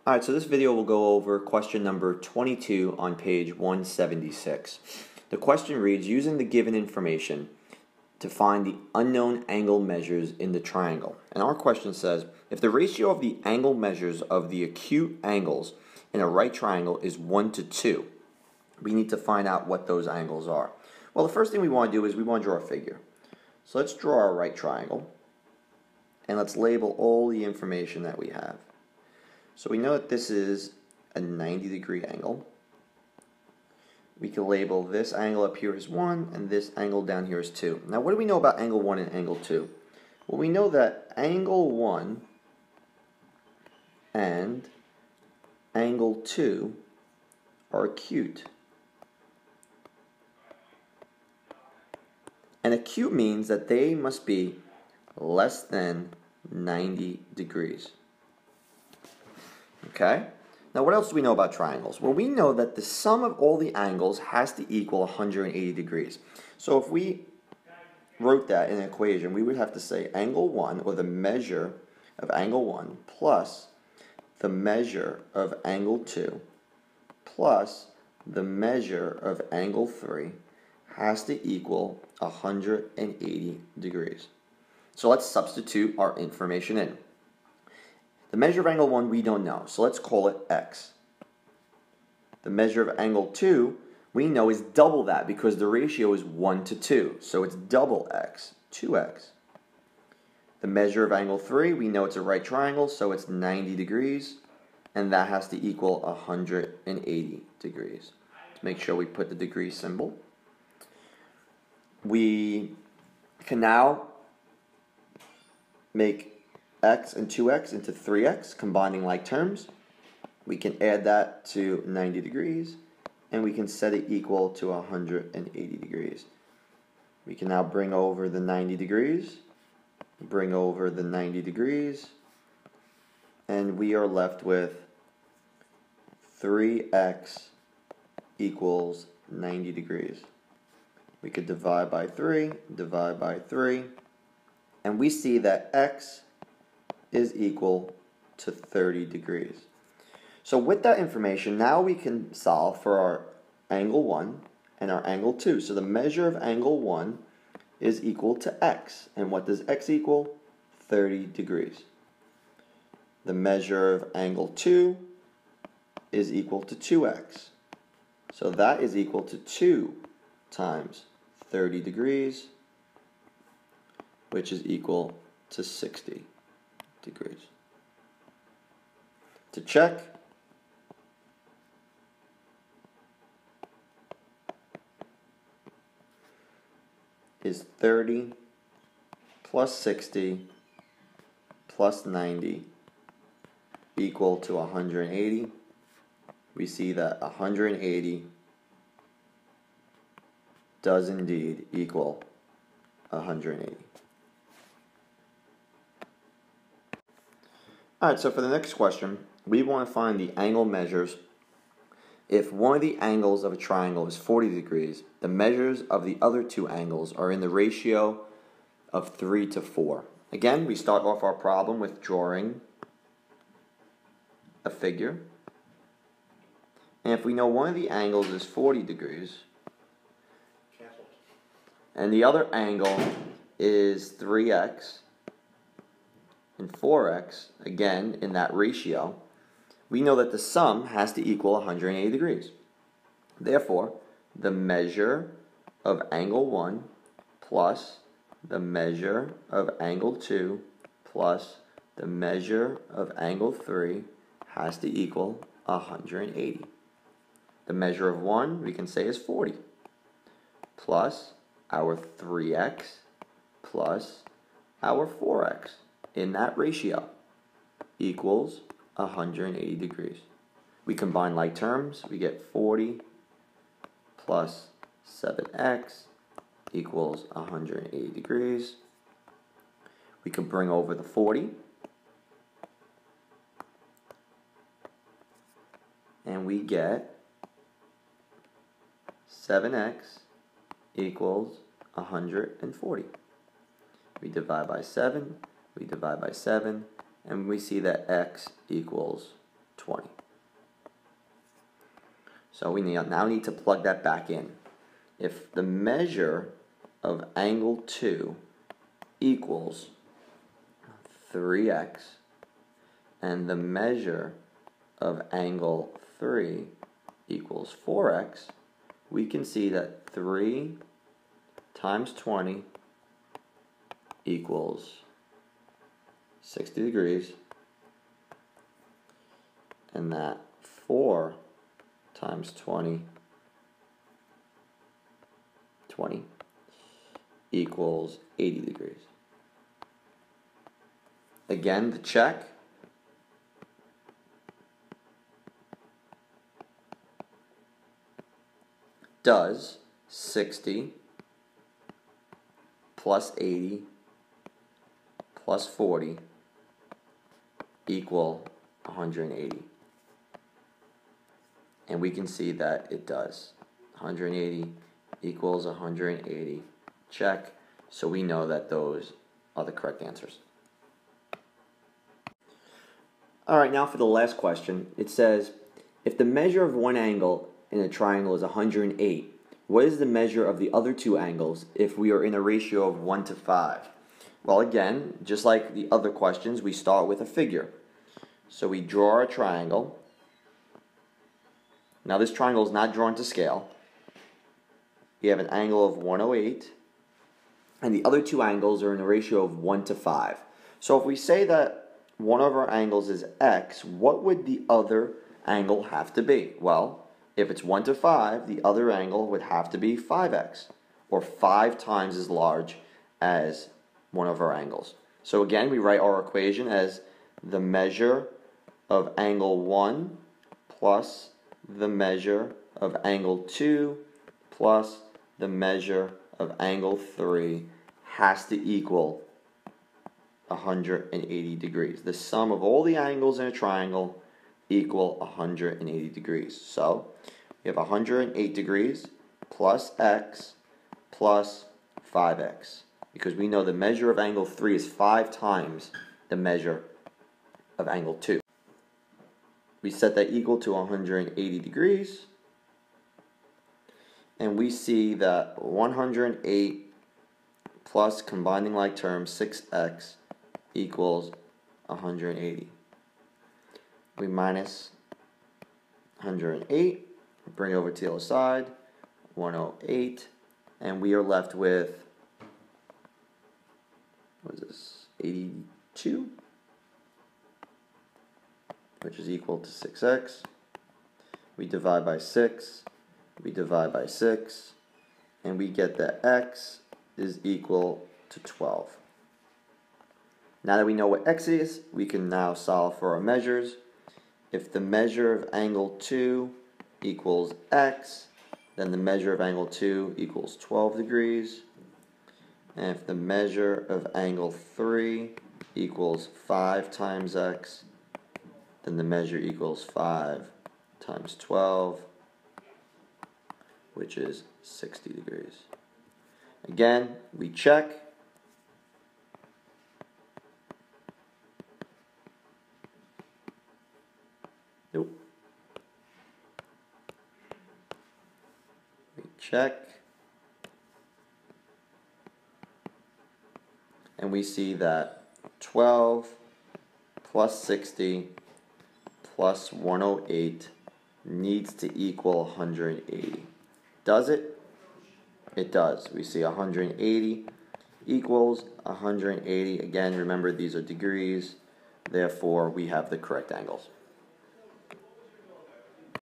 Alright, so this video will go over question number 22 on page 176. The question reads, using the given information to find the unknown angle measures in the triangle. And our question says, if the ratio of the angle measures of the acute angles in a right triangle is 1 to 2, we need to find out what those angles are. Well, the first thing we want to do is we want to draw a figure. So let's draw our right triangle, and let's label all the information that we have. So we know that this is a 90-degree angle. We can label this angle up here as 1 and this angle down here as 2. Now what do we know about angle 1 and angle 2? Well, we know that angle 1 and angle 2 are acute. And acute means that they must be less than 90 degrees. Okay? Now what else do we know about triangles? Well, we know that the sum of all the angles has to equal 180 degrees. So if we wrote that in an equation, we would have to say angle 1, or the measure of angle 1, plus the measure of angle 2, plus the measure of angle 3 has to equal 180 degrees. So let's substitute our information in. The measure of angle 1 we don't know, so let's call it x. The measure of angle 2 we know is double that because the ratio is 1 to 2, so it's double x, 2x. The measure of angle 3, we know it's a right triangle, so it's 90 degrees, and that has to equal 180 degrees. To make sure we put the degree symbol. We can now make x and 2x into 3x, combining like terms. We can add that to 90 degrees, and we can set it equal to 180 degrees. We can now bring over the 90 degrees, bring over the 90 degrees, and we are left with 3x equals 90 degrees. We could divide by 3, and we see that x is equal to 30 degrees. So with that information, now we can solve for our angle 1 and our angle 2. So the measure of angle 1 is equal to x. And what does x equal? 30 degrees. The measure of angle 2 is equal to 2x. So that is equal to 2 times 30 degrees, which is equal to 60 degrees. To check, is 30 plus 60 plus 90 equal to 180? We see that 180 does indeed equal 180. Alright, so for the next question, we want to find the angle measures. If one of the angles of a triangle is 40 degrees, the measures of the other two angles are in the ratio of 3 to 4. Again, we start off our problem with drawing a figure. And if we know one of the angles is 40 degrees, and the other angle is 3x and 4x, again, in that ratio, we know that the sum has to equal 180 degrees. Therefore, the measure of angle 1 plus the measure of angle 2 plus the measure of angle 3 has to equal 180. The measure of 1 we can say is 40 plus our 3x plus our 4x in that ratio equals 180 degrees. We combine like terms, we get 40 plus 7x equals 180 degrees. We can bring over the 40, and we get 7x equals 140. We divide by 7, we divide by 7, and we see that x equals 20. So we now need to plug that back in. If the measure of angle 2 equals 3x and the measure of angle 3 equals 4x, we can see that 3 times 20 equals 60 degrees, and that 4 times 20 equals 80 degrees. Again, to check, does 60 plus 80 plus 40 equal 180? And we can see that it does. 180 equals 180. Check. So we know that those are the correct answers. Alright, now for the last question. It says, if the measure of one angle in a triangle is 108, what is the measure of the other two angles if we are in a ratio of 1 to 5? Well, again, just like the other questions, we start with a figure. So we draw our triangle. Now this triangle is not drawn to scale. We have an angle of 108, and the other two angles are in a ratio of 1 to 5. So if we say that one of our angles is x, what would the other angle have to be? Well, if it's 1 to 5, the other angle would have to be 5x, or 5 times as large as one of our angles. So again, we write our equation as the measure of angle 1 plus the measure of angle 2 plus the measure of angle 3 has to equal 180 degrees. The sum of all the angles in a triangle equal 180 degrees. So we have 108 degrees plus x plus 5x, because we know the measure of angle 3 is 5 times the measure of angle 2. We set that equal to 180 degrees, and we see that 108 plus, combining like terms, 6x equals 180. We minus 108, bring it over to the other side, 108, and we are left with, what is this, 82? Which is equal to 6x. We divide by 6, we divide by 6, and we get that x is equal to 12. Now that we know what x is, we can now solve for our measures. If the measure of angle 2 equals x, then the measure of angle 2 equals 12 degrees. And if the measure of angle 3 equals 5 times x, then the measure equals 5 times 12, which is 60 degrees. Again, we check. Nope. We check. And we see that 12 plus 60 plus 108 needs to equal 180. Does it? It does. We see 180 equals 180. Again, remember these are degrees. Therefore, we have the correct angles.